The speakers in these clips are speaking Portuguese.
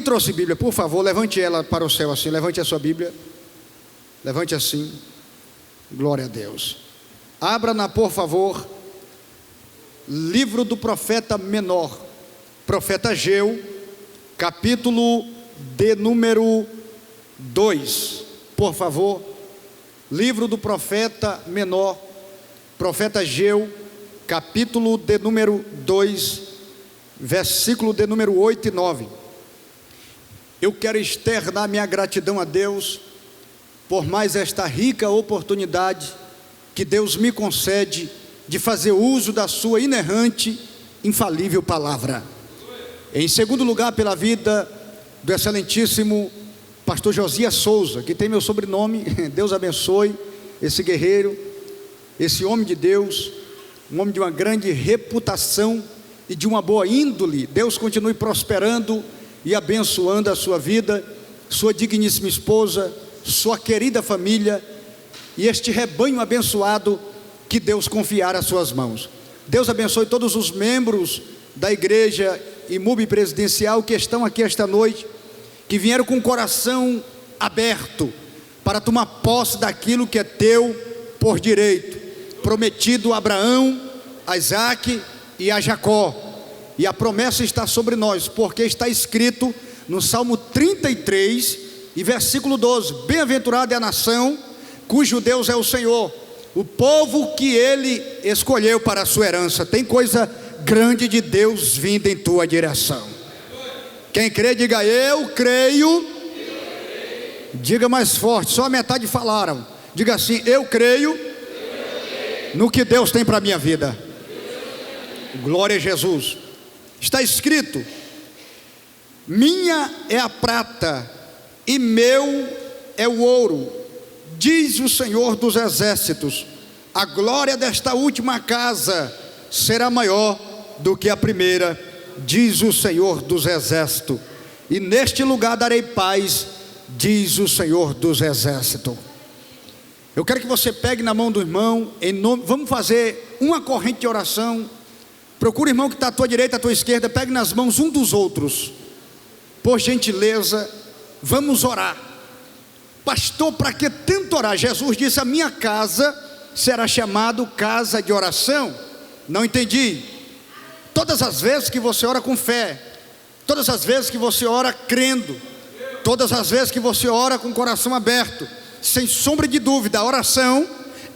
trouxe Bíblia, por favor, levante ela para o céu assim, levante a sua Bíblia, levante assim, glória a Deus. Abra-na, por favor, livro do profeta menor, profeta Ageu, capítulo de número 2, por favor, livro do profeta menor, profeta Ageu, capítulo de número 2, versículo de número 8 e 9. Eu quero externar minha gratidão a Deus por mais esta rica oportunidade que Deus me concede de fazer uso da sua inerrante, infalível palavra. Em segundo lugar, pela vida do excelentíssimo pastor Josias Souza, que tem meu sobrenome. Deus abençoe esse guerreiro, esse homem de Deus, um homem de uma grande reputação e de uma boa índole. Deus continue prosperando e abençoando a sua vida, sua digníssima esposa, sua querida família e este rebanho abençoado que Deus confiar às suas mãos. Deus abençoe todos os membros da igreja IMUB presidencial que estão aqui esta noite, que vieram com o coração aberto para tomar posse daquilo que é teu por direito, prometido a Abraão, a Isaque e a Jacó. E a promessa está sobre nós, porque está escrito no Salmo 33 e versículo 12: bem-aventurada é a nação cujo Deus é o Senhor, o povo que Ele escolheu para a sua herança. Tem coisa grande de Deus vindo em tua direção. Quem crê, diga eu creio. Diga mais forte, só a metade falaram. Diga assim: eu creio no que Deus tem para a minha vida. Glória a Jesus. Está escrito: minha é a prata e meu é o ouro, diz o Senhor dos exércitos, a glória desta última casa será maior do que a primeira, diz o Senhor dos exércitos, e neste lugar darei paz, diz o Senhor dos exércitos. Eu quero que você pegue na mão do irmão, vamos fazer uma corrente de oração. Procura o irmão que está à tua direita, à tua esquerda, pegue nas mãos um dos outros, por gentileza, vamos orar. Pastor, para que tanto orar? Jesus disse: a minha casa será chamada casa de oração. Não entendi. Todas as vezes que você ora com fé, todas as vezes que você ora crendo, todas as vezes que você ora com o coração aberto, sem sombra de dúvida, a oração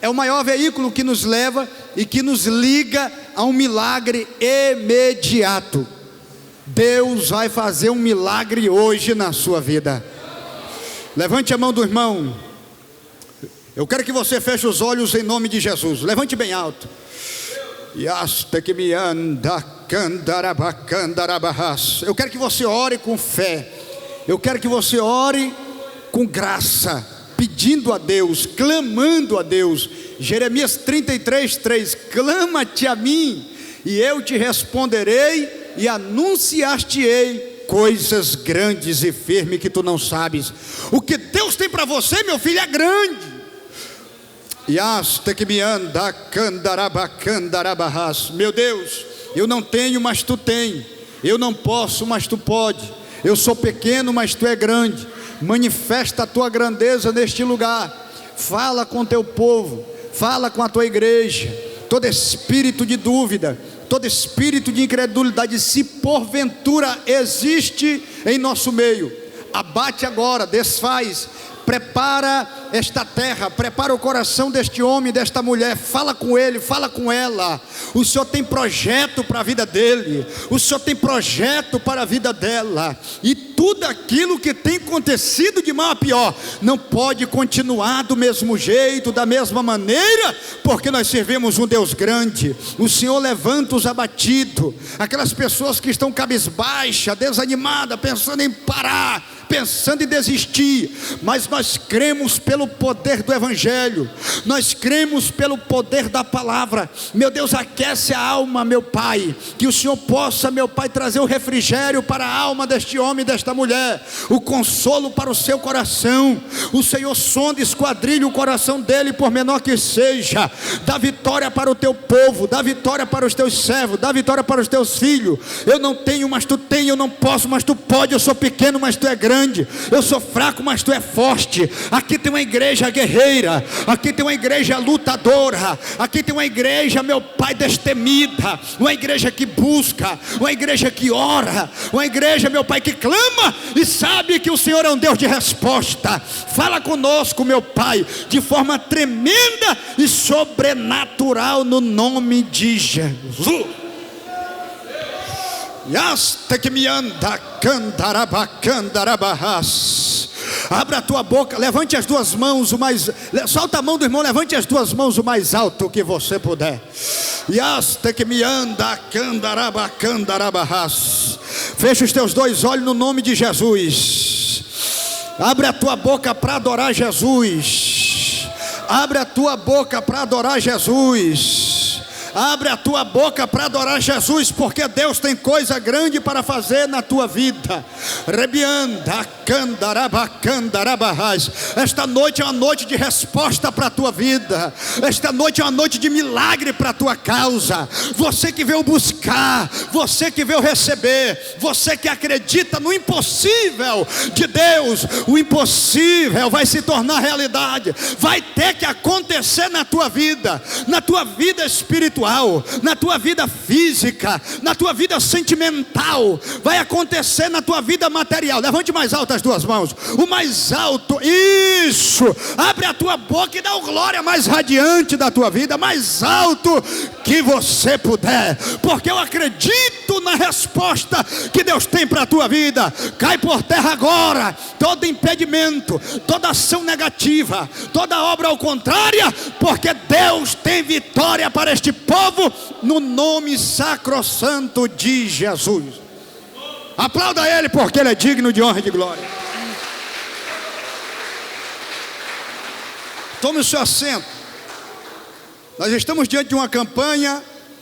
é o maior veículo que nos leva e que nos liga a um milagre imediato. Deus vai fazer um milagre hoje na sua vida. Levante a mão do irmão. Eu quero que você feche os olhos em nome de Jesus. Levante bem alto. Eu quero que você ore com fé. Eu quero que você ore com graça, pedindo a Deus, clamando a Deus. Jeremias 33:3: clama-te a mim e eu te responderei e anunciar-te-ei coisas grandes e firmes que tu não sabes. O que Deus tem para você, meu filho, é grande. Meu Deus, eu não tenho, mas tu tem. Eu não posso, mas tu pode. Eu sou pequeno, mas tu é grande. Manifesta a tua grandeza neste lugar. Fala com teu povo, fala com a tua igreja. Todo espírito de dúvida, todo espírito de incredulidade, se porventura existe em nosso meio, abate agora, desfaz. Prepara esta terra, prepara o coração deste homem, desta mulher. Fala com ele, fala com ela. O Senhor tem projeto para a vida dele, o Senhor tem projeto para a vida dela. E tudo aquilo que tem acontecido de mal a pior não pode continuar do mesmo jeito, da mesma maneira, porque nós servimos um Deus grande. O Senhor levanta os abatidos, aquelas pessoas que estão cabisbaixas, desanimadas, pensando em parar, pensando em desistir, mas nós cremos pelo poder do Evangelho, nós cremos pelo poder da palavra. Meu Deus, aquece a alma, meu Pai, que o Senhor possa, meu Pai, trazer o refrigério para a alma deste homem e desta mulher, o consolo para o seu coração. O Senhor sonda e esquadrilha o coração dele, por menor que seja. Dá vitória para o teu povo, dá vitória para os teus servos, dá vitória para os teus filhos. Eu não tenho, mas tu tens. Eu não posso, mas tu pode. Eu sou pequeno, mas tu é grande. Eu sou fraco, mas tu é forte. Aqui tem uma igreja guerreira, aqui tem uma igreja lutadora, aqui tem uma igreja, meu Pai, destemida, uma igreja que busca, uma igreja que ora, uma igreja, meu Pai, que clama e sabe que o Senhor é um Deus de resposta. Fala conosco, meu Pai, de forma tremenda e sobrenatural, no nome de Jesus. Yasta que me anda, candarabacandarabarras. Abra a tua boca, levante as duas mãos o mais, solta a mão do irmão, levante as duas mãos o mais alto que você puder. Yasta que me anda, candarabacandarabarras. Fecha os teus dois olhos no nome de Jesus. Abre a tua boca para adorar Jesus. Abre a tua boca para adorar Jesus. Abre a tua boca para adorar Jesus, porque Deus tem coisa grande para fazer na tua vida. Rebianda, candarabacandarabahás. Esta noite é uma noite de resposta para a tua vida. Esta noite é uma noite de milagre para a tua causa. Você que veio buscar, você que veio receber, você que acredita no impossível de Deus, o impossível vai se tornar realidade. Vai ter que acontecer na tua vida espiritual, na tua vida física, na tua vida sentimental, vai acontecer na tua vida material. Levante mais alto as duas mãos, o mais alto, isso, abre a tua boca e dá o glória mais radiante da tua vida, mais alto que você puder, porque eu acredito na resposta que Deus tem para a tua vida. Cai por terra agora todo impedimento, toda ação negativa, toda obra ao contrária, porque Deus tem vitória para este povo, no nome sacrossanto de Jesus. Aplauda Ele, porque Ele é digno de honra e de glória. Tome o seu assento. Nós estamos diante de uma campanha,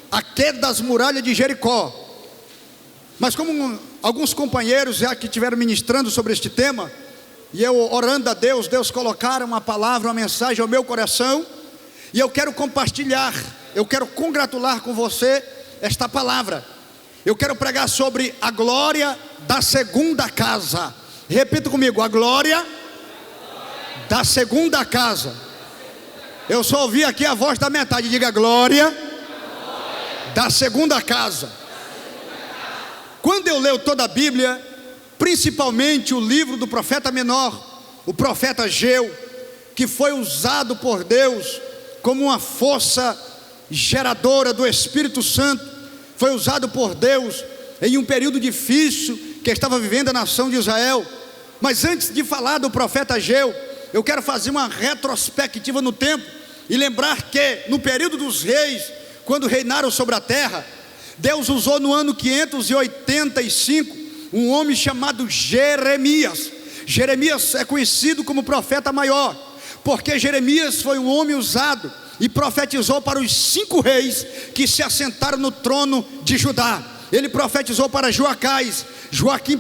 a queda das muralhas de Jericó. Mas como alguns companheiros já que estiveram ministrando sobre este tema, e eu orando a Deus, Deus colocaram uma palavra, uma mensagem ao meu coração, e eu quero compartilhar, eu quero congratular com você esta palavra. Eu quero pregar sobre a glória da segunda casa. Repita comigo, a glória da segunda casa. Eu só ouvi aqui a voz da metade. Diga glória da segunda casa. Quando eu leio toda a Bíblia, principalmente o livro do profeta menor, o profeta Ageu, que foi usado por Deus como uma força geradora do Espírito Santo, foi usado por Deus em um período difícil que estava vivendo a nação de Israel. Mas antes de falar do profeta Ageu, eu quero fazer uma retrospectiva no tempo e lembrar que no período dos reis, quando reinaram sobre a terra, Deus usou no ano 585 um homem chamado Jeremias. Jeremias é conhecido como profeta maior, porque Jeremias foi um homem usado e profetizou para os 5 reis que se assentaram no trono de Judá. Ele profetizou para Joacás, Joaquim I,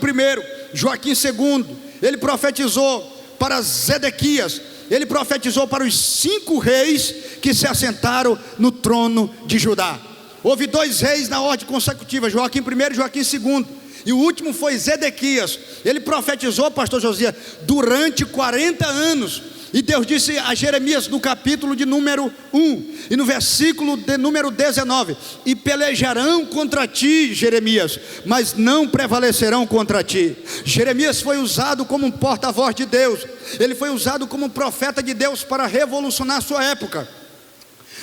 Joaquim II. Ele profetizou para Zedequias. Ele profetizou para os 5 reis que se assentaram no trono de Judá. Houve 2 reis na ordem consecutiva, Joaquim I e Joaquim II. E o último foi Zedequias. Ele profetizou, pastor Josias, durante 40 anos. E Deus disse a Jeremias no capítulo de número 1 e no versículo de número 19: e pelejarão contra ti, Jeremias, mas não prevalecerão contra ti. Jeremias foi usado como um porta-voz de Deus. Ele foi usado como um profeta de Deus para revolucionar a sua época.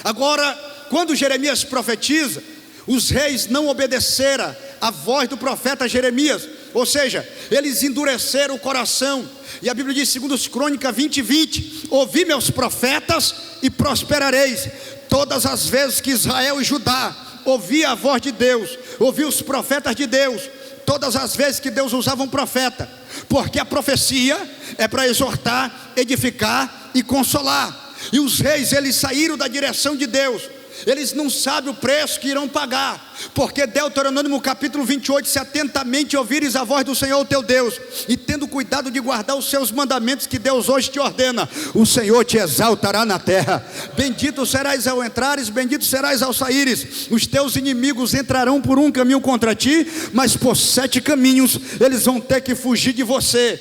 Agora, quando Jeremias profetiza, os reis não obedeceram a voz do profeta Jeremias, ou seja, eles endureceram o coração. E a Bíblia diz, segundo os Crônicas 20:20: ouvi meus profetas e prosperareis. Todas as vezes que Israel e Judá ouvia a voz de Deus, ouvia os profetas de Deus, todas as vezes que Deus usava um profeta, porque a profecia é para exortar, edificar e consolar. E os reis, eles saíram da direção de Deus. Eles não sabem o preço que irão pagar, porque Deuteronômio capítulo 28, se atentamente ouvires a voz do Senhor teu Deus, e tendo cuidado de guardar os seus mandamentos que Deus hoje te ordena, o Senhor te exaltará na terra. Bendito serás ao entrares, bendito serás ao saíres. Os teus inimigos entrarão por um caminho contra ti, mas por 7 caminhos eles vão ter que fugir de você.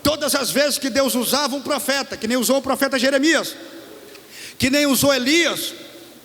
Todas as vezes que Deus usava um profeta, que nem usou o profeta Jeremias, que nem usou Elias,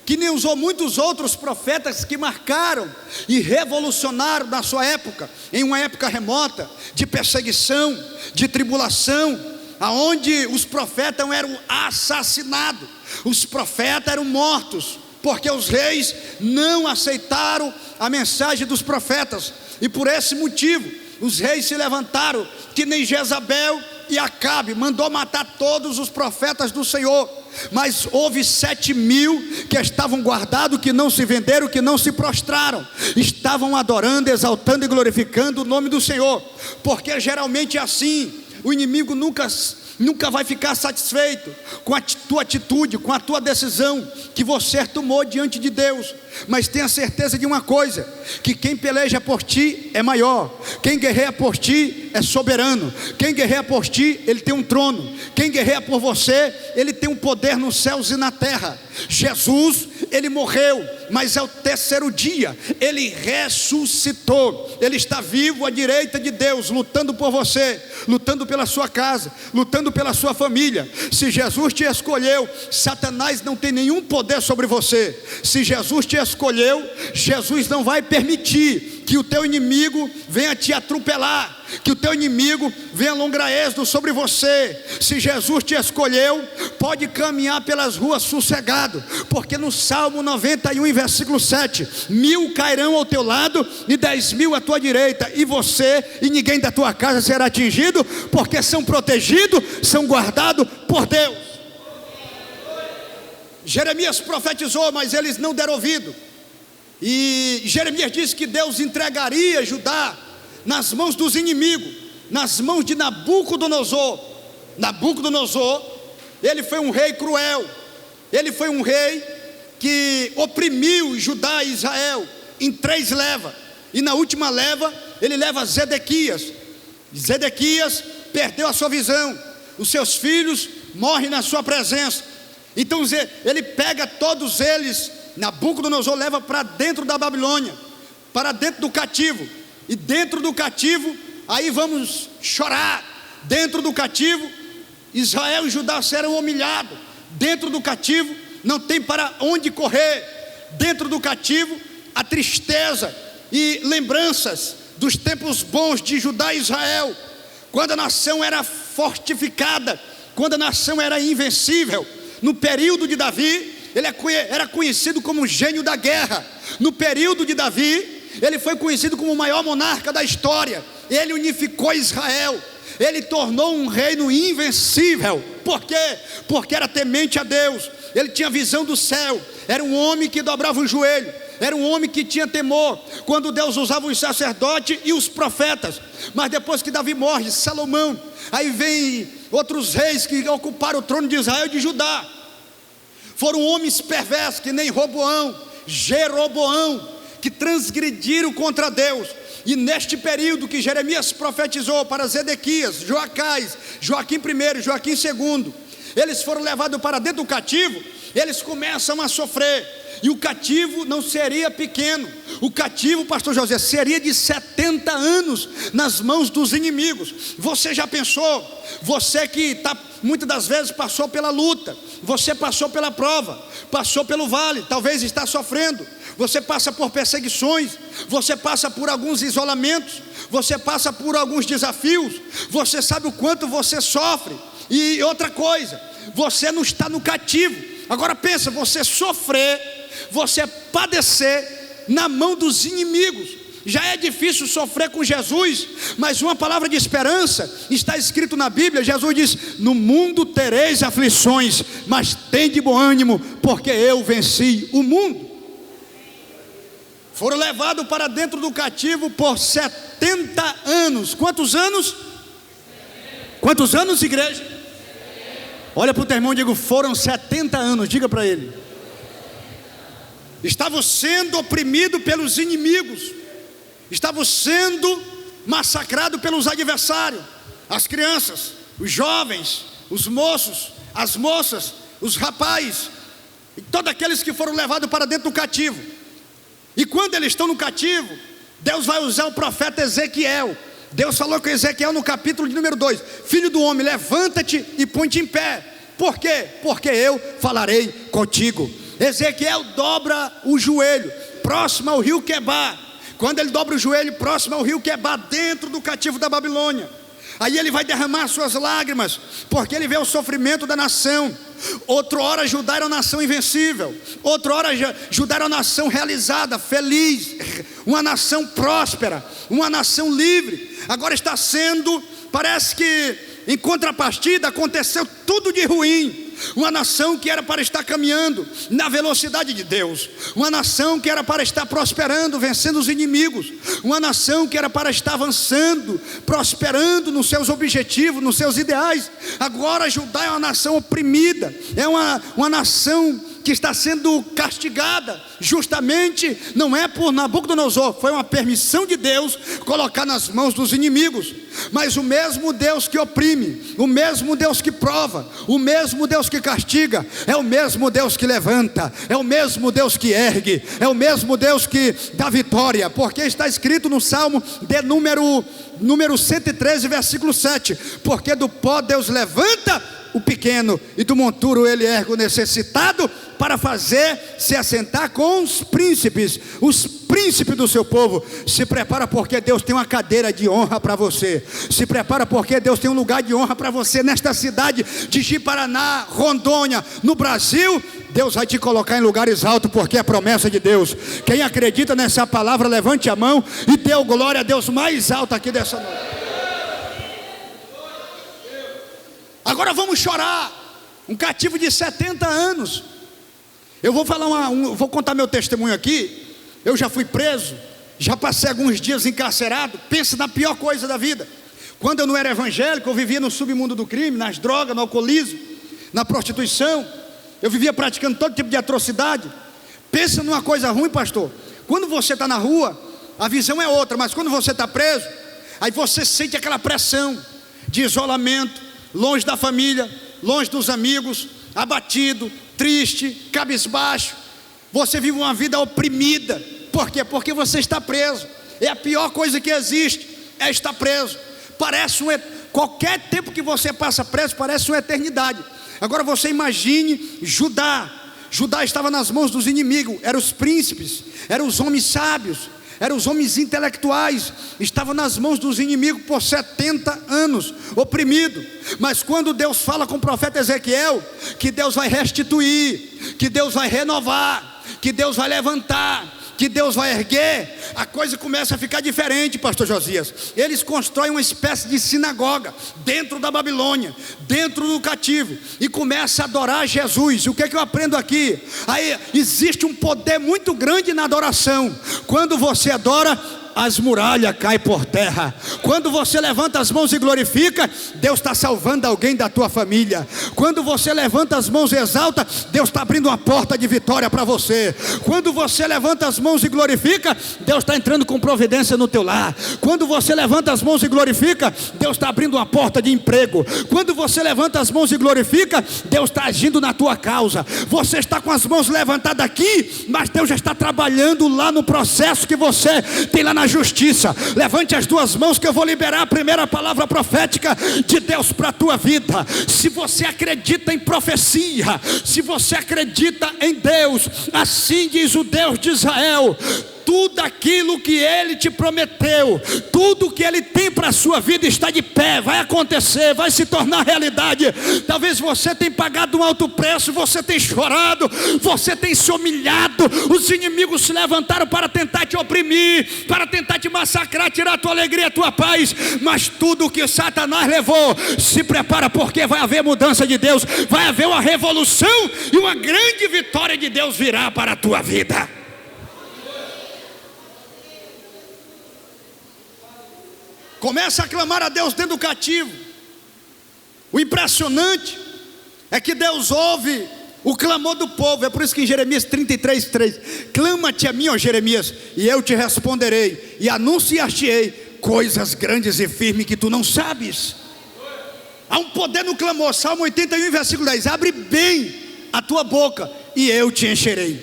que nem usou muitos outros profetas que marcaram e revolucionaram na sua época, em uma época remota, de perseguição, de tribulação, aonde os profetas eram assassinados, os profetas eram mortos, porque os reis não aceitaram a mensagem dos profetas, e por esse motivo, os reis se levantaram, que nem Jezabel e Acabe, mandou matar todos os profetas do Senhor, mas houve 7.000 que estavam guardados, que não se venderam, que não se prostraram, estavam adorando, exaltando e glorificando o nome do Senhor, porque geralmente é assim, o inimigo nunca vai ficar satisfeito com a tua atitude, com a tua decisão que você tomou diante de Deus, mas tenha certeza de uma coisa, que quem peleja por ti é maior, quem guerreia por ti é soberano, quem guerreia por ti, ele tem um trono, quem guerreia por você, ele tem um poder nos céus e na terra. Jesus, ele morreu, mas ao terceiro dia, ele ressuscitou, ele está vivo à direita de Deus, lutando por você, lutando pela sua casa, lutando pela sua família. Se Jesus te escolheu, Satanás não tem nenhum poder sobre você. Se Jesus te escolheu, Jesus não vai permitir que o teu inimigo venha te atropelar, que o teu inimigo venha longrar êxodo sobre você. Se Jesus te escolheu, pode caminhar pelas ruas sossegado, porque no Salmo 91, versículo 7, 1.000 cairão ao teu lado e 10.000 à tua direita, e você e ninguém da tua casa será atingido, porque são protegidos, são guardados por Deus. Jeremias profetizou, mas eles não deram ouvido, e Jeremias disse que Deus entregaria Judá nas mãos dos inimigos, nas mãos de Nabucodonosor. Nabucodonosor, ele foi um rei cruel, ele foi um rei que oprimiu Judá e Israel em 3 levas, e na última leva, ele leva Zedequias. Zedequias perdeu a sua visão, os seus filhos morrem na sua presença, então ele pega todos eles, Nabucodonosor leva para dentro da Babilônia, para dentro do cativo, e dentro do cativo, aí vamos chorar, dentro do cativo, Israel e Judá serão humilhados, dentro do cativo, não tem para onde correr, dentro do cativo, a tristeza e lembranças dos tempos bons de Judá e Israel, quando a nação era fortificada, quando a nação era invencível. No período de Davi, ele era conhecido como gênio da guerra. No período de Davi, ele foi conhecido como o maior monarca da história. Ele unificou Israel, ele tornou um reino invencível. Por quê? Porque era temente a Deus, ele tinha visão do céu, era um homem que dobrava o joelho, era um homem que tinha temor, quando Deus usava os sacerdotes e os profetas. Mas depois que Davi morre, Salomão, aí vem outros reis que ocuparam o trono de Israel e de Judá, foram homens perversos, que nem Roboão, Jeroboão, que transgrediram contra Deus. E neste período que Jeremias profetizou para Zedequias, Joacás, Joaquim I, Joaquim II, eles foram levados para dentro do cativo, eles começam a sofrer, e o cativo não seria pequeno, o cativo, pastor José, seria de 70 anos nas mãos dos inimigos. Você já pensou? Você que muitas das vezes passou pela luta, você passou pela prova, passou pelo vale, talvez está sofrendo, você passa por perseguições, você passa por alguns isolamentos, você passa por alguns desafios, você sabe o quanto você sofre. E outra coisa, você não está no cativo. Agora pensa, você sofrer, você padecer na mão dos inimigos. Já é difícil sofrer com Jesus, mas uma palavra de esperança está escrito na Bíblia. Jesus diz: no mundo tereis aflições, mas tem de bom ânimo, porque eu venci o mundo. foram levados para dentro do cativo por 70 anos. Quantos anos? Quantos anos, igreja? Olha para o teu irmão e diga: foram 70 anos. Diga para ele. Estavam sendo oprimidos pelos inimigos, estavam sendo massacrados pelos adversários. As crianças, os jovens, os moços, as moças, os rapazes, e todos aqueles que foram levados para dentro do cativo. E quando eles estão no cativo, Deus vai usar o profeta Ezequiel. Deus falou com Ezequiel no capítulo de número 2: filho do homem, levanta-te e põe-te em pé. Por quê? Porque eu falarei contigo. Ezequiel dobra o joelho próximo ao rio Quebar. Quando ele dobra o joelho próximo ao rio Quebar, dentro do cativo da Babilônia, aí ele vai derramar suas lágrimas, porque ele vê o sofrimento da nação. Outrora Judá era uma nação invencível, outrora Judá era uma nação realizada, feliz, uma nação próspera, uma nação livre. Agora está sendo, parece que em contrapartida aconteceu tudo de ruim. Uma nação que era para estar caminhando na velocidade de Deus, uma nação que era para estar prosperando, vencendo os inimigos, uma nação que era para estar avançando, prosperando nos seus objetivos, nos seus ideais. Agora Judá é uma nação oprimida, é uma nação que está sendo castigada, justamente não é por Nabucodonosor, foi uma permissão de Deus colocar nas mãos dos inimigos. Mas o mesmo Deus que oprime, o mesmo Deus que prova, o mesmo Deus que castiga, é o mesmo Deus que levanta, é o mesmo Deus que ergue, é o mesmo Deus que dá vitória, porque está escrito no Salmo de número 113, versículo 7: porque do pó Deus levanta o pequeno, e do monturo ele ergue o necessitado, para fazer se assentar com os príncipes do seu povo. Se prepara, porque Deus tem uma cadeira de honra para você. Se prepara, porque Deus tem um lugar de honra para você nesta cidade de Ji-Paraná, Rondônia, no Brasil. Deus vai te colocar em lugares altos, porque é promessa de Deus. Quem acredita nessa palavra, levante a mão e dê glória a Deus mais alto aqui dessa noite. Agora vamos chorar. Um cativo de 70 anos. Eu vou falar vou contar meu testemunho aqui. Eu já fui preso, já passei alguns dias encarcerado. Pensa na pior coisa da vida. Quando eu não era evangélico, eu vivia no submundo do crime, nas drogas, no alcoolismo, na prostituição. Eu vivia praticando todo tipo de atrocidade. Pensa numa coisa ruim, pastor. Quando você está na rua, a visão é outra, mas quando você está preso, aí você sente aquela pressão de isolamento, longe da família, longe dos amigos, abatido, triste, cabisbaixo. Você vive uma vida oprimida. Por quê? Porque você está preso. É a pior coisa que existe, é estar preso. Qualquer tempo que você passa preso parece uma eternidade. Agora você imagine Judá. Judá estava nas mãos dos inimigos. Eram os príncipes, eram os homens sábios, eram os homens intelectuais. Estavam nas mãos dos inimigos por 70 anos, oprimido. Mas quando Deus fala com o profeta Ezequiel, que Deus vai restituir, que Deus vai renovar, que Deus vai levantar, que Deus vai erguer, a coisa começa a ficar diferente, pastor Josias. Eles constroem uma espécie de sinagoga dentro da Babilônia, dentro do cativo, e começa a adorar Jesus. E o que é que eu aprendo aqui? Aí existe um poder muito grande na adoração. Quando você adora, as muralhas caem por terra. Quando você levanta as mãos e glorifica, Deus está salvando alguém da tua família. Quando você levanta as mãos e exalta, Deus está abrindo uma porta de vitória para você. Quando você levanta as mãos e glorifica, Deus está entrando com providência no teu lar. Quando você levanta as mãos e glorifica, Deus está abrindo uma porta de emprego. Quando você levanta as mãos e glorifica, Deus está agindo na tua causa. Você está com as mãos levantadas aqui, mas Deus já está trabalhando lá no processo que você tem lá na justiça. Levante as duas mãos que eu vou liberar a primeira palavra profética de Deus para a tua vida. Se você acredita em profecia, se você acredita em Deus, assim diz o Deus de Israel: tudo aquilo que Ele te prometeu, tudo que Ele tem para a sua vida está de pé, vai acontecer, vai se tornar realidade. Talvez você tenha pagado um alto preço, você tem chorado, você tem se humilhado, os inimigos se levantaram para tentar te oprimir, para tentar te massacrar, tirar a tua alegria, a tua paz, mas tudo que Satanás levou, se prepara, porque vai haver mudança de Deus, vai haver uma revolução, e uma grande vitória de Deus virá para a tua vida. começa a clamar a Deus dentro do cativo. O impressionante é que Deus ouve o clamor do povo. É por isso que em Jeremias 33:3, clama-te a mim, ó Jeremias, e eu te responderei, e anunciar-te-ei coisas grandes e firmes que tu não sabes. Há um poder no clamor. Salmo 81, versículo 10, abre bem a tua boca e eu te encherei.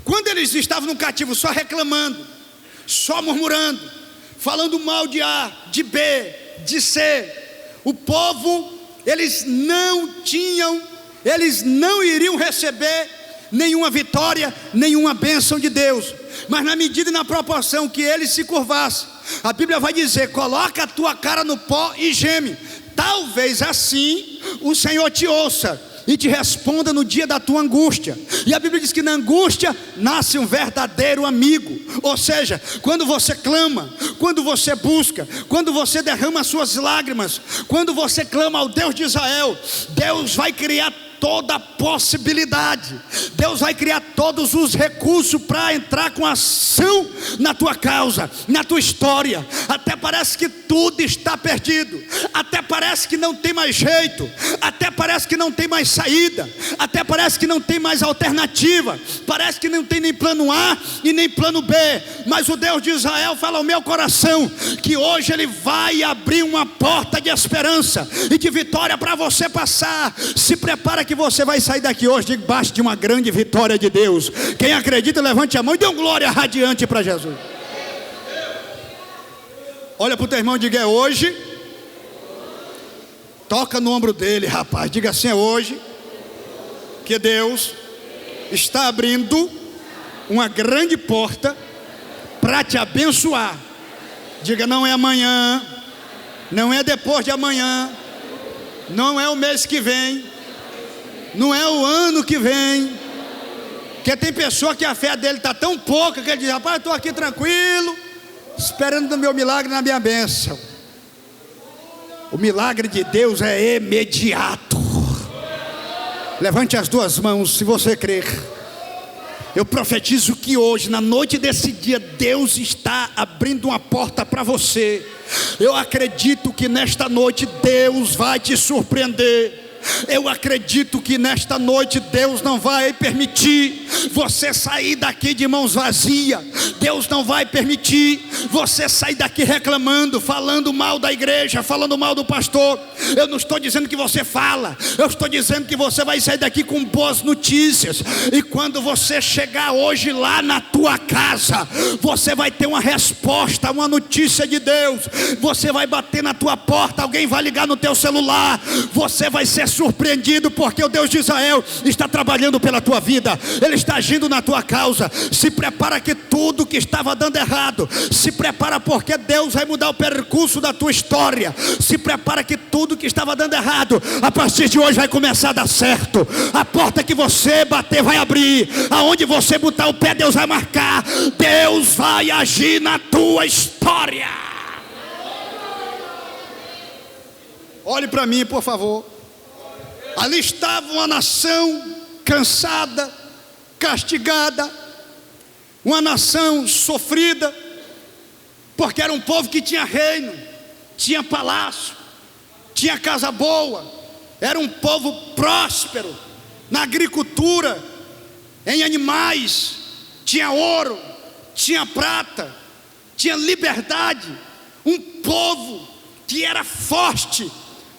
Quando eles estavam no cativo só reclamando, só murmurando, falando mal de A, de B, de C, o povo, eles não iriam receber nenhuma vitória, nenhuma bênção de Deus. Mas na medida e na proporção que eles se curvassem, a Bíblia vai dizer, coloca a tua cara no pó e geme. Talvez assim o Senhor te ouça e te responda no dia da tua angústia. E a Bíblia diz que na angústia nasce um verdadeiro amigo. Ou seja, quando você clama, quando você busca, quando você derrama as suas lágrimas, quando você clama ao Deus de Israel, Deus vai criar toda a possibilidade, Deus vai criar todos os recursos para entrar com ação na tua causa, na tua história. Até parece que tudo está perdido, até parece que não tem mais jeito, até parece que não tem mais saída, até parece que não tem mais alternativa, parece que não tem nem plano A e nem plano B. Mas o Deus de Israel fala ao meu coração que hoje Ele vai abrir uma porta de esperança e de vitória para você passar. Se prepara que você vai sair daqui hoje debaixo de uma grande vitória de Deus. Quem acredita, levante a mão e dê uma glória radiante para Jesus. Olha para o teu irmão e diga, é hoje. Toca no ombro dele, rapaz, diga assim, é hoje que Deus está abrindo uma grande porta para te abençoar. Diga, não é amanhã, não é depois de amanhã, não é o mês que vem, não é o ano que vem. Porque tem pessoa que a fé dele está tão pouca que ele diz, rapaz, eu estou aqui tranquilo, esperando o meu milagre na minha bênção. O milagre de Deus é imediato. Levante as duas mãos se você crer. Eu profetizo que hoje, na noite desse dia, Deus está abrindo uma porta para você. Eu acredito que nesta noite Deus vai te surpreender. Eu acredito que nesta noite Deus não vai permitir você sair daqui de mãos vazias. Deus não vai permitir você sair daqui reclamando, falando mal da igreja, falando mal do pastor. Eu não estou dizendo que você fala, eu estou dizendo que você vai sair daqui com boas notícias. E quando você chegar hoje lá na tua casa, você vai ter uma resposta, uma notícia de Deus. Você vai bater na tua porta, alguém vai ligar no teu celular, você vai ser surpreendido, porque o Deus de Israel está trabalhando pela tua vida, Ele está agindo na tua causa. Se prepara que tudo que estava dando errado, se prepara porque Deus vai mudar o percurso da tua história. Se prepara que tudo que estava dando errado, a partir de hoje vai começar a dar certo. A porta que você bater vai abrir, aonde você botar o pé Deus vai marcar. Deus vai agir na tua história. Olhe para mim, por favor. Ali estava uma nação cansada, castigada, uma nação sofrida, porque era um povo que tinha reino, tinha palácio, tinha casa boa, era um povo próspero na agricultura, em animais, tinha ouro, tinha prata, tinha liberdade, um povo que era forte.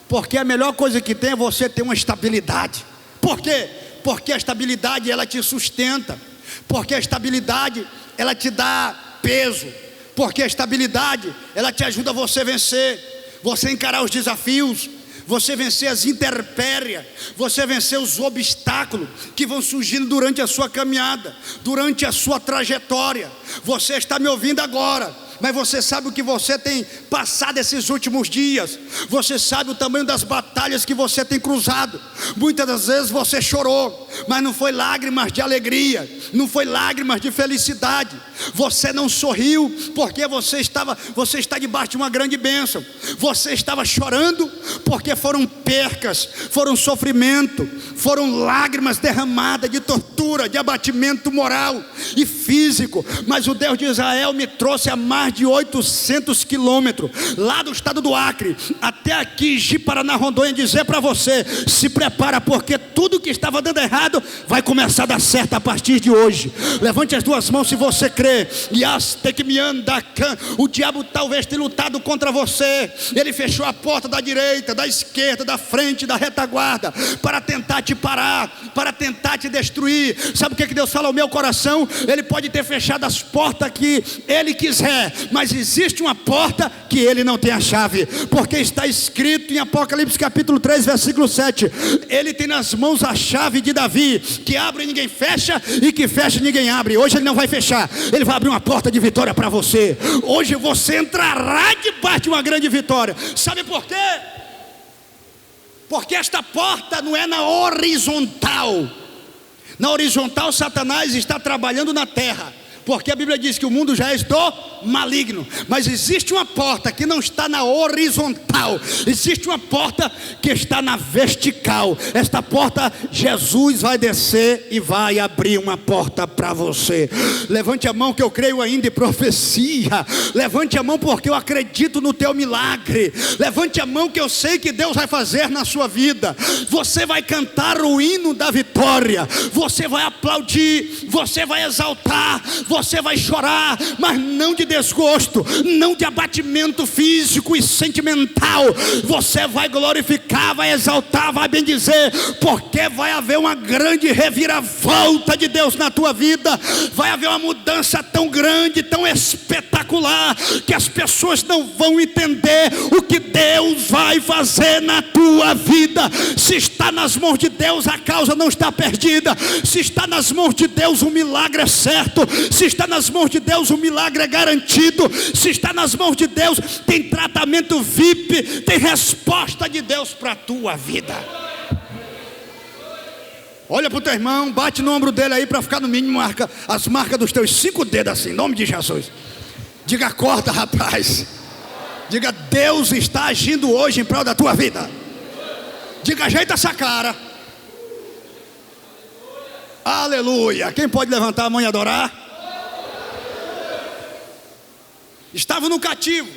Porque a melhor coisa que tem é você ter uma estabilidade. Por quê? Porque a estabilidade ela te sustenta. Porque a estabilidade ela te dá peso. Porque a estabilidade ela te ajuda a você vencer, você encarar os desafios, você vencer as intempéries, você vencer os obstáculos que vão surgindo durante a sua caminhada, durante a sua trajetória. Você está me ouvindo agora, mas você sabe o que você tem passado esses últimos dias. Você sabe o tamanho das batalhas que você tem cruzado. Muitas das vezes você chorou, mas não foi lágrimas de alegria, não foi lágrimas de felicidade. Você não sorriu porque você está debaixo de uma grande bênção. Você estava chorando porque foram percas, foram sofrimento, foram lágrimas derramadas de tortura, de abatimento moral e físico, mas o Deus de Israel me trouxe a mais de 800 quilômetros, lá do estado do Acre, até aqui, Ji-Paraná, Rondônia, dizer para você: se prepara, porque tudo que estava dando errado, vai começar a dar certo a partir de hoje. Levante as duas mãos se você crê. O diabo talvez tenha lutado contra você, ele fechou a porta da direita, da esquerda, da frente, da retaguarda, para tentar te parar, para tentar te destruir. Sabe o que Deus fala ao meu coração? Ele pode ter fechado as portas que ele quiser, mas existe uma porta que ele não tem a chave, porque está escrito em Apocalipse capítulo 3, versículo 7, ele tem nas mãos a chave de Davi, que abre e ninguém fecha, e que fecha e ninguém abre. Hoje ele não vai fechar, ele vai abrir uma porta de vitória para você. Hoje você entrará debaixo de uma grande vitória. Sabe por quê? Porque esta porta não é na horizontal. Na horizontal, Satanás está trabalhando na terra, porque a Bíblia diz que o mundo já é do maligno. Mas existe uma porta que não está na horizontal, existe uma porta que está na vertical. Esta porta, Jesus vai descer e vai abrir uma porta para você. Levante a mão que eu creio ainda em profecia. Levante a mão porque eu acredito no teu milagre. Levante a mão que eu sei que Deus vai fazer na sua vida. Você vai cantar o hino da vitória, você vai aplaudir, você vai exaltar, você vai chorar, mas não de desgosto, não de abatimento físico e sentimental. Você vai glorificar, vai exaltar, vai bendizer, porque vai haver uma grande reviravolta de Deus na tua vida. Vai haver uma mudança tão grande, tão espetacular, que as pessoas não vão entender o que Deus vai fazer na tua vida. Se está nas mãos de Deus, a causa não está perdida. Se está nas mãos de Deus, o milagre é certo. Se está nas mãos de Deus, o milagre é garantido. Se está nas mãos de Deus, tem tratamento VIP, tem resposta de Deus para a tua vida. Olha para o teu irmão, bate no ombro dele aí para ficar no mínimo as marcas dos teus 5 dedos assim, em nome de Jesus. Diga: acorda, rapaz. Diga: Deus está agindo hoje em prol da tua vida. Diga: ajeita essa cara. Aleluia. Quem pode levantar a mão e adorar? Estavam no cativo,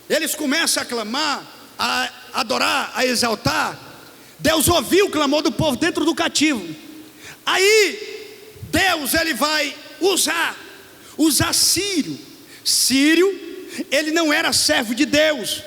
eles começam a clamar, a adorar, a exaltar. Deus ouviu o clamor do povo dentro do cativo. Aí Deus, ele vai usar Círio. Círio, ele não era servo de Deus,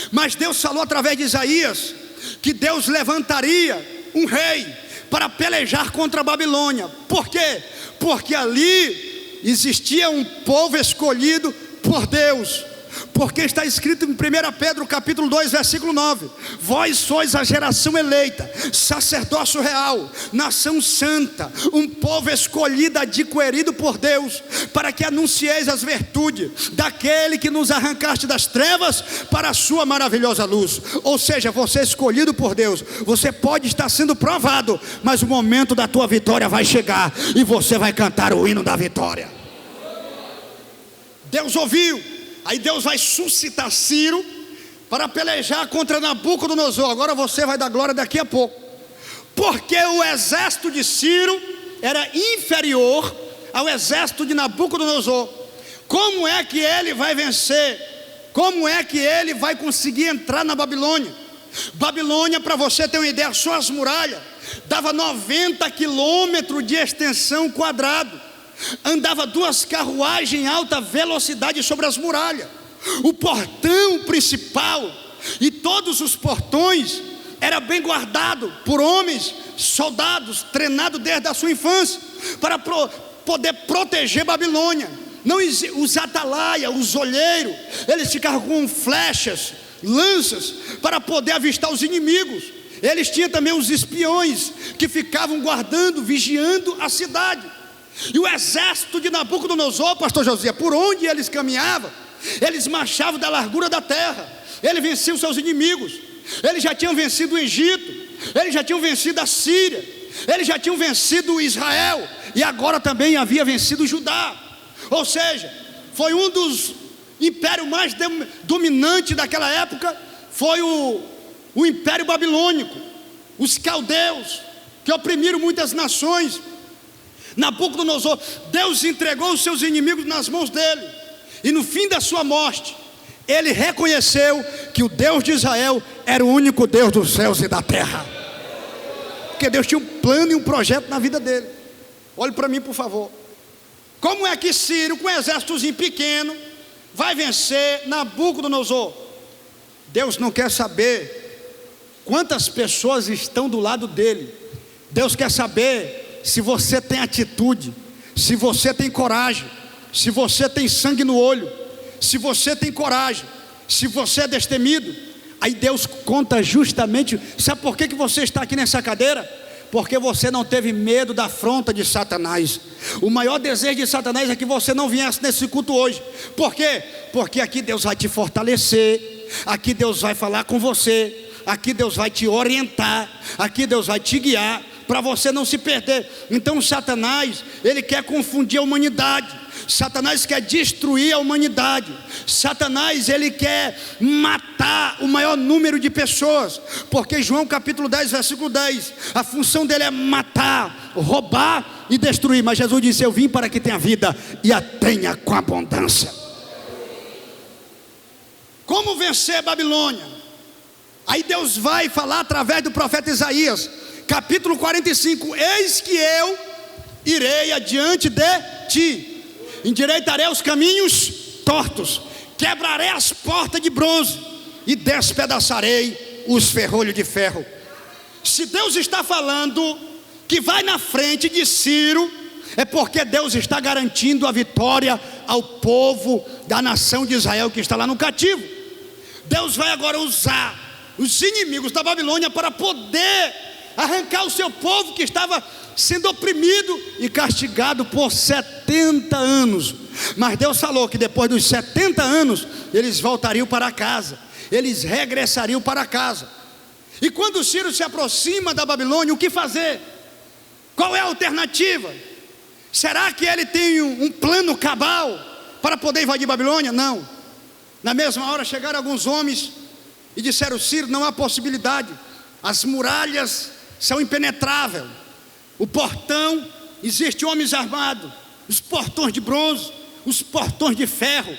mas Deus falou através de Isaías que Deus levantaria um rei para pelejar contra a Babilônia. Por quê? Porque ali existia um povo escolhido por Deus, porque está escrito em 1 Pedro capítulo 2 versículo 9: vós sois a geração eleita, sacerdócio real, nação santa, um povo escolhido, adquirido por Deus, para que anuncieis as virtudes daquele que nos arrancaste das trevas para a sua maravilhosa luz. Ou seja, você é escolhido por Deus. Você pode estar sendo provado, mas o momento da tua vitória vai chegar, e você vai cantar o hino da vitória. Deus ouviu. Aí Deus vai suscitar Ciro para pelejar contra Nabucodonosor. Agora você vai dar glória daqui a pouco, porque o exército de Ciro era inferior ao exército de Nabucodonosor. Como é que ele vai vencer? Como é que ele vai conseguir entrar na Babilônia? Babilônia, para você ter uma ideia, só as muralhas dava 90 quilômetros de extensão quadrado. Andava 2 carruagens em alta velocidade sobre as muralhas. O portão principal e todos os portões era bem guardado por homens, soldados, treinados desde a sua infância, para poder proteger Babilônia. Não, os atalaia, os olheiros, eles ficavam com flechas, lanças, para poder avistar os inimigos. Eles tinham também os espiões, que ficavam guardando, vigiando a cidade. E o exército de Nabucodonosor, pastor Josias, por onde eles caminhavam, eles marchavam da largura da terra. Eles venciam seus inimigos. Eles já tinham vencido o Egito, eles já tinham vencido a Síria, eles já tinham vencido Israel, e agora também havia vencido Judá. Ou seja, foi um dos impérios mais dominantes daquela época. Foi o Império Babilônico, os caldeus, que oprimiram muitas nações. Nabucodonosor, Deus entregou os seus inimigos nas mãos dele, e no fim da sua morte, ele reconheceu que o Deus de Israel era o único Deus dos céus e da terra, porque Deus tinha um plano e um projeto na vida dele. Olhe para mim, por favor. Como é que Ciro, com um exércitozinho pequeno, vai vencer Nabucodonosor? Deus não quer saber quantas pessoas estão do lado dele. Deus quer saber se você tem atitude, se você tem coragem, se você tem sangue no olho, se você tem coragem, se você é destemido. Aí Deus conta justamente. Sabe por que você está aqui nessa cadeira? Porque você não teve medo da afronta de Satanás. O maior desejo de Satanás é que você não viesse nesse culto hoje. Por quê? Porque aqui Deus vai te fortalecer, aqui Deus vai falar com você, aqui Deus vai te orientar, aqui Deus vai te guiar, para você não se perder. Então Satanás, ele quer confundir a humanidade. Satanás quer destruir a humanidade. Satanás, ele quer matar o maior número de pessoas, porque João capítulo 10, versículo 10, a função dele é matar, roubar e destruir. Mas Jesus disse: eu vim para que tenha vida e a tenha com abundância. Como vencer a Babilônia? Aí Deus vai falar através do profeta Isaías, capítulo 45: eis que eu irei adiante de ti, endireitarei os caminhos tortos, quebrarei as portas de bronze e despedaçarei os ferrolhos de ferro. Se Deus está falando que vai na frente de Ciro, é porque Deus está garantindo a vitória ao povo da nação de Israel que está lá no cativo. Deus vai agora usar os inimigos da Babilônia para poder arrancar o seu povo que estava sendo oprimido e castigado por 70 anos. Mas Deus falou que depois dos 70 anos eles voltariam para casa, eles regressariam para casa. E quando Ciro se aproxima da Babilônia, o que fazer? Qual é a alternativa? Será que ele tem um plano cabal para poder invadir Babilônia? Não. Na mesma hora chegaram alguns homens e disseram: Ciro, não há possibilidade, as muralhas são impenetráveis, o portão, existe homens armados, os portões de bronze, os portões de ferro.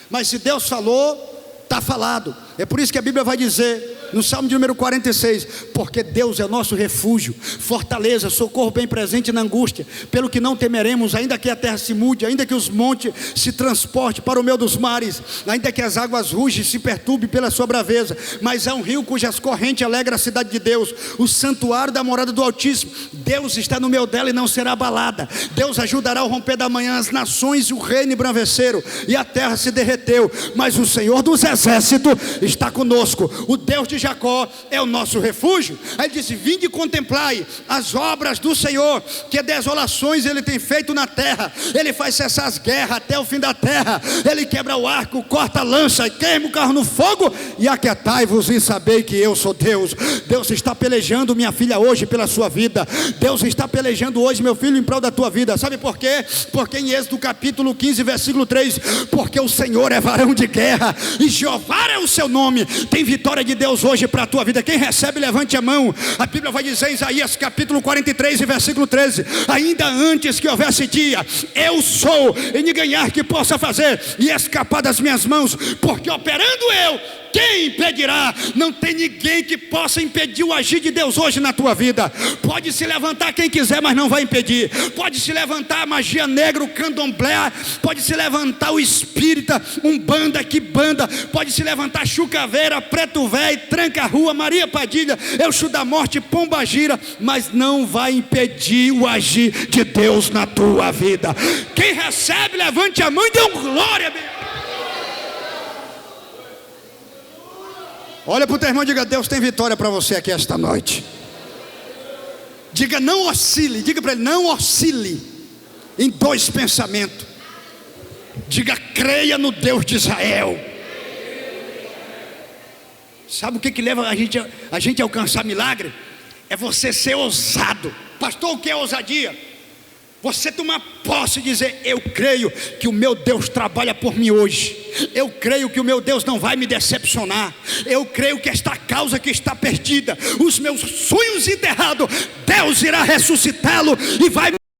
Mas se Deus falou, está falado. É por isso que a Bíblia vai dizer no Salmo de número 46: porque Deus é nosso refúgio, fortaleza, socorro bem presente na angústia, pelo que não temeremos, ainda que a terra se mude, ainda que os montes se transportem para o meio dos mares, ainda que as águas rugem e se perturbem pela sua braveza, mas há um rio cujas correntes alegra a cidade de Deus, o santuário da morada do Altíssimo. Deus está no meio dela e não será abalada. Deus ajudará ao romper da manhã, as nações e o reino embraveceram e a terra se derreteu, mas o Senhor dos exércitos está conosco, o Deus de Jacó é o nosso refúgio. Aí ele disse: vinde e contemplai as obras do Senhor, que desolações ele tem feito na terra. Ele faz cessar as guerras até o fim da terra, ele quebra o arco, corta a lança e queima o carro no fogo. E aquietai-vos e sabei que eu sou Deus. Deus está pelejando, minha filha, hoje pela sua vida. Deus está pelejando hoje, meu filho, em prol da tua vida. Sabe por quê? Porque em Êxodo capítulo 15, versículo 3: porque o Senhor é varão de guerra e Jeová é o seu nome. Tem vitória de Deus hoje para a tua vida. Quem recebe, levante a mão. A Bíblia vai dizer em Isaías capítulo 43 e versículo 13: ainda antes que houvesse dia, eu sou, e ninguém há que possa fazer e escapar das minhas mãos. Porque operando eu, quem impedirá? Não tem ninguém que possa impedir o agir de Deus hoje na tua vida. Pode se levantar quem quiser, mas não vai impedir. Pode se levantar a magia negra, o candomblé, pode se levantar o espírita, umbanda, quibanda, pode se levantar chucaveira, preto velho, tranca rua, Maria Padilha, Exu da morte, pomba gira, mas não vai impedir o agir de Deus na tua vida. Quem recebe, levante a mão e dê um glória. Olha para o teu irmão e diga: Deus tem vitória para você aqui esta noite. Diga: não oscile. Diga para ele: não oscile em dois pensamentos. Diga: creia no Deus de Israel. Sabe o que leva a gente a alcançar milagre? É você ser ousado. Pastor, o que é ousadia? Você tomar posse e dizer: eu creio que o meu Deus trabalha por mim hoje. Eu creio que o meu Deus não vai me decepcionar. Eu creio que esta causa que está perdida, os meus sonhos enterrados, Deus irá ressuscitá-lo e vai